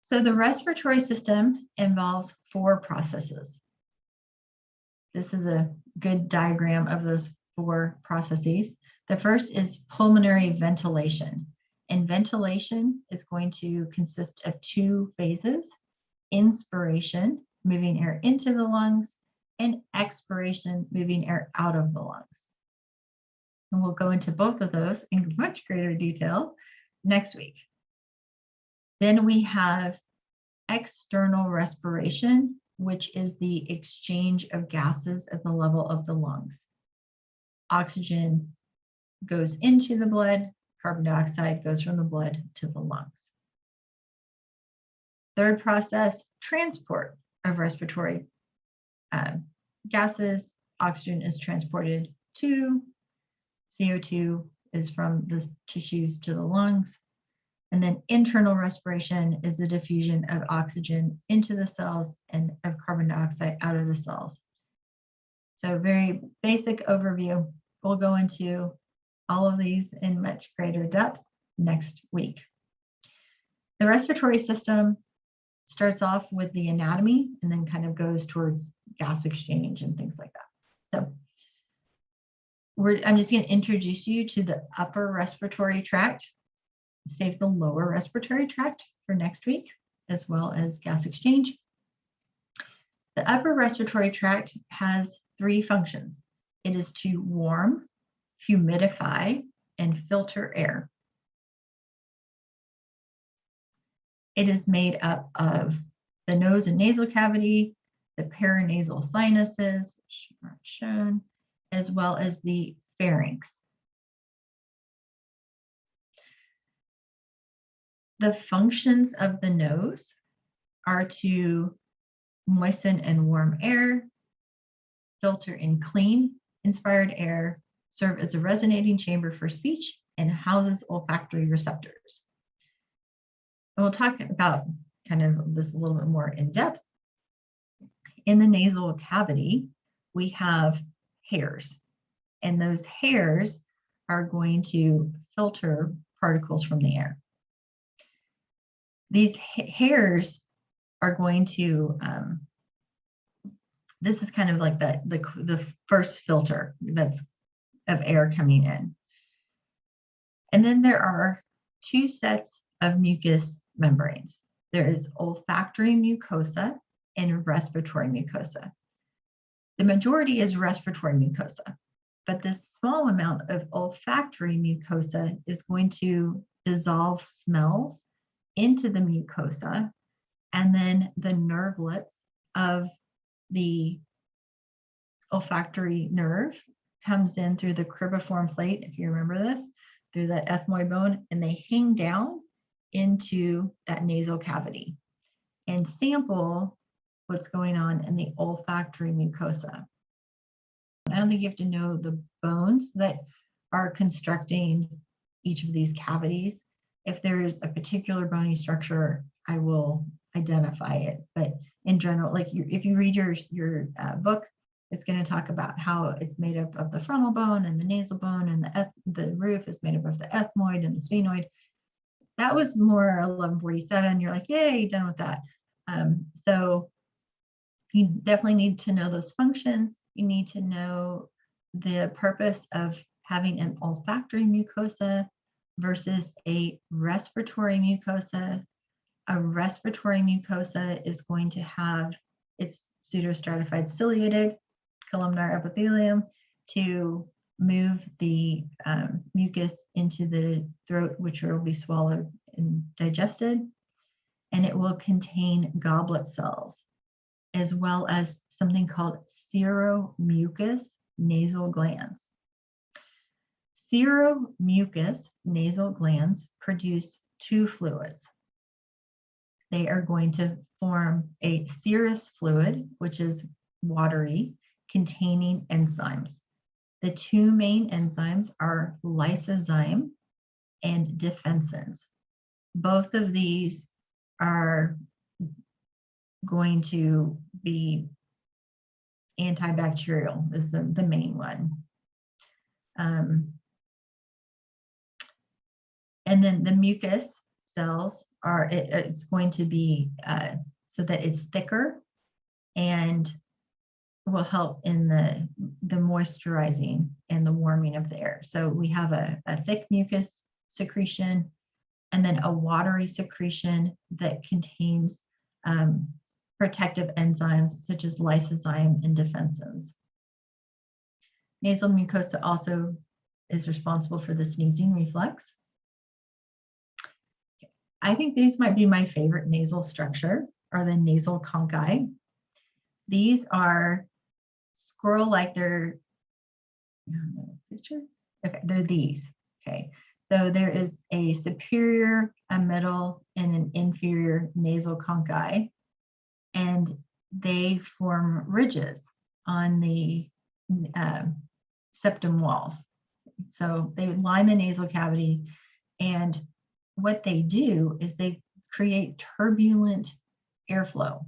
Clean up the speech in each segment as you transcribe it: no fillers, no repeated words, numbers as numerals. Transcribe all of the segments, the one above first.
So the respiratory system involves 4 processes. This is a good diagram of those 4 processes. The first is pulmonary ventilation. And ventilation is going to consist of 2 phases: inspiration, moving air into the lungs, and expiration, moving air out of the lungs. And we'll go into both of those in much greater detail next week. Then we have external respiration, which is the exchange of gases at the level of the lungs. Oxygen goes into the blood, carbon dioxide goes from the blood to the lungs. Third process, transport of respiratory gases. Oxygen is transported to, CO2 is from the tissues to the lungs. And then internal respiration is the diffusion of oxygen into the cells and of carbon dioxide out of the cells. So very basic overview. We'll go into all of these in much greater depth next week. The respiratory system starts off with the anatomy and then kind of goes towards gas exchange and things like that. So I'm just going to introduce you to the upper respiratory tract. Save the lower respiratory tract for next week, as well as gas exchange. The upper respiratory tract has 3 functions. It is to warm, humidify, and filter air. It is made up of the nose and nasal cavity, the paranasal sinuses, which aren't shown, as well as the pharynx. The functions of the nose are to moisten and warm air, filter in clean, inspired air, serve as a resonating chamber for speech, and houses olfactory receptors. And we'll talk about kind of this a little bit more in depth. In the nasal cavity, we have hairs, and those hairs are going to filter particles from the air. These hairs are going to, this is kind of like the first filter that's of air coming in. And then there are 2 sets of mucous membranes. There is olfactory mucosa and respiratory mucosa. The majority is respiratory mucosa, but this small amount of olfactory mucosa is going to dissolve smells into the mucosa, and then the nervelets of the olfactory nerve comes in through the cribriform plate, if you remember this, through that ethmoid bone, and they hang down into that nasal cavity and sample what's going on in the olfactory mucosa. I don't think you have to know the bones that are constructing each of these cavities. If there's a particular bony structure, I will identify it. But in general, like if you read your book, it's going to talk about how it's made up of the frontal bone and the nasal bone, and the roof is made up of the ethmoid and the sphenoid. That was more 1147. You're like, yay, done with that. So you definitely need to know those functions. You need to know the purpose of having an olfactory mucosa versus a respiratory mucosa. A respiratory mucosa is going to have its pseudostratified ciliated columnar epithelium to move the mucus into the throat, which will be swallowed and digested. And it will contain goblet cells, as well as something called seromucous nasal glands. Seromucous nasal glands produce 2 fluids. They are going to form a serous fluid, which is watery, containing enzymes. The 2 main enzymes are lysozyme and defensins. Both of these are going to be antibacterial, is the main one. And then the mucus cells it's going to be so that it's thicker and will help in the moisturizing and the warming of the air. So we have a thick mucus secretion and then a watery secretion that contains protective enzymes such as lysozyme and defensins. Nasal mucosa also is responsible for the sneezing reflex. I think these might be my favorite nasal structure, are the nasal conchae. These are squirrel-like, they're, picture? Okay, they're these, okay. So there is a superior, a middle, and an inferior nasal conchae, and they form ridges on the septum walls. So they line the nasal cavity, and what they do is they create turbulent airflow.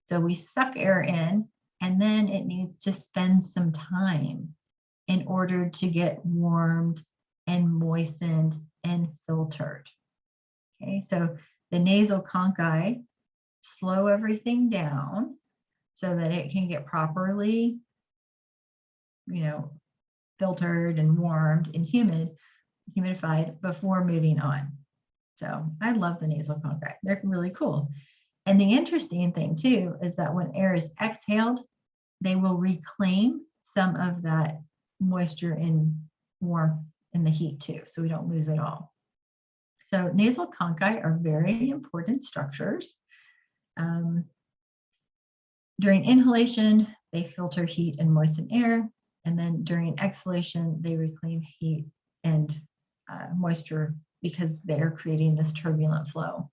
So we suck air in, and then it needs to spend some time in order to get warmed and moistened and filtered. Okay, so the nasal conchae slow everything down so that it can get properly, filtered and warmed and humidified before moving on. So I love the nasal conchae. They're really cool. And the interesting thing too is that when air is exhaled, they will reclaim some of that moisture and warmth in the heat too, so we don't lose it all. So nasal conchae are very important structures. During inhalation, they filter heat and moisten air, and then during exhalation, they reclaim heat and moisture because they're creating this turbulent flow.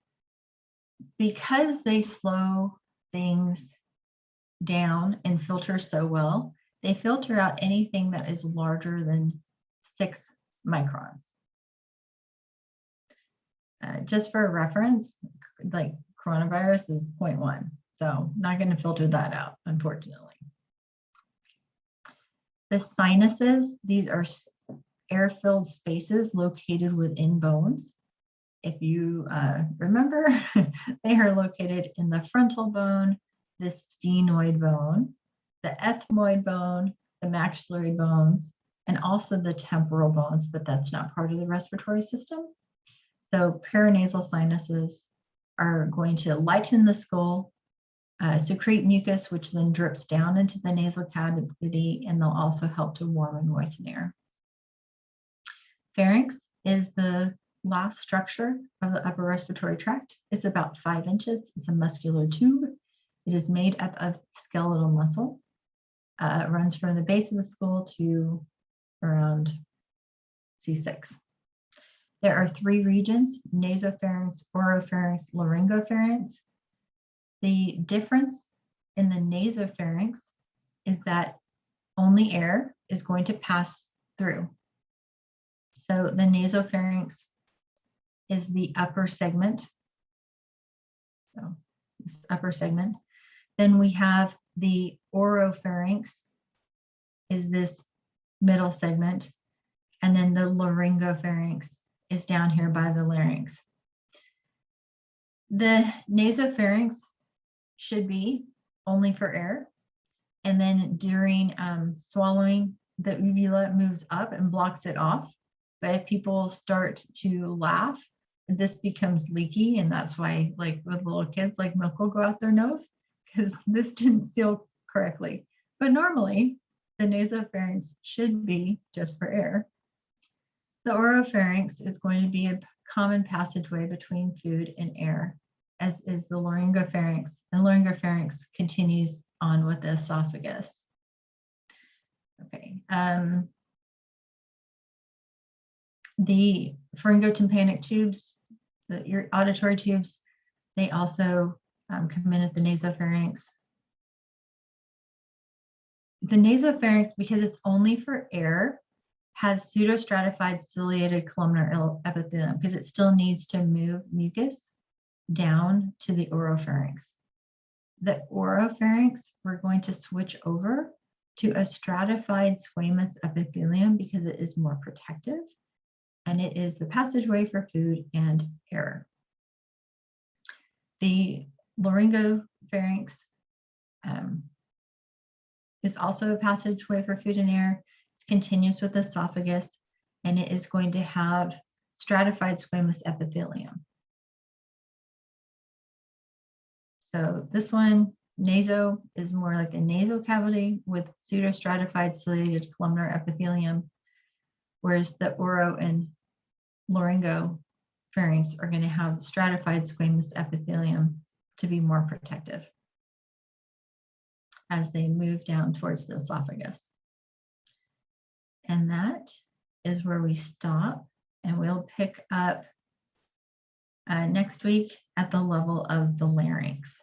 Because they slow things down and filter so well, they filter out anything that is larger than 6 microns. Just for reference, like coronavirus is 0.1, so not going to filter that out, unfortunately. The sinuses, these are air-filled spaces located within bones. If you remember, they are located in the frontal bone, the sphenoid bone, the ethmoid bone, the maxillary bones, and also the temporal bones, but that's not part of the respiratory system. So paranasal sinuses are going to lighten the skull, secrete mucus, which then drips down into the nasal cavity, and they'll also help to warm and moisten air. Pharynx is the last structure of the upper respiratory tract. It's about 5 inches. It's a muscular tube. It is made up of skeletal muscle. It runs from the base of the skull to around C6. There are 3 regions: nasopharynx, oropharynx, laryngopharynx. The difference in the nasopharynx is that only air is going to pass through. So the nasopharynx is the upper segment. So this upper segment. Then we have the oropharynx is this middle segment. And then the laryngopharynx is down here by the larynx. The nasopharynx should be only for air. And then during swallowing, the uvula moves up and blocks it off. But if people start to laugh, this becomes leaky, and that's why, like with little kids, like milk will go out their nose because this didn't seal correctly. But normally, the nasopharynx should be just for air. The oropharynx is going to be a common passageway between food and air, as is the laryngopharynx. And laryngopharynx continues on with the esophagus. Okay. The pharyngotympanic tubes, your auditory tubes, they also come in at the nasopharynx. The nasopharynx, because it's only for air, has pseudostratified ciliated columnar epithelium because it still needs to move mucus down to the oropharynx. The oropharynx, we're going to switch over to a stratified squamous epithelium because it is more protective, and it is the passageway for food and air. The laryngopharynx is also a passageway for food and air. It's continuous with the esophagus, and it is going to have stratified squamous epithelium. So this one, naso, is more like the nasal cavity with pseudostratified ciliated columnar epithelium, whereas the oro and laryngopharynx are going to have stratified squamous epithelium to be more protective as they move down towards the esophagus. And that is where we stop, and we'll pick up next week at the level of the larynx.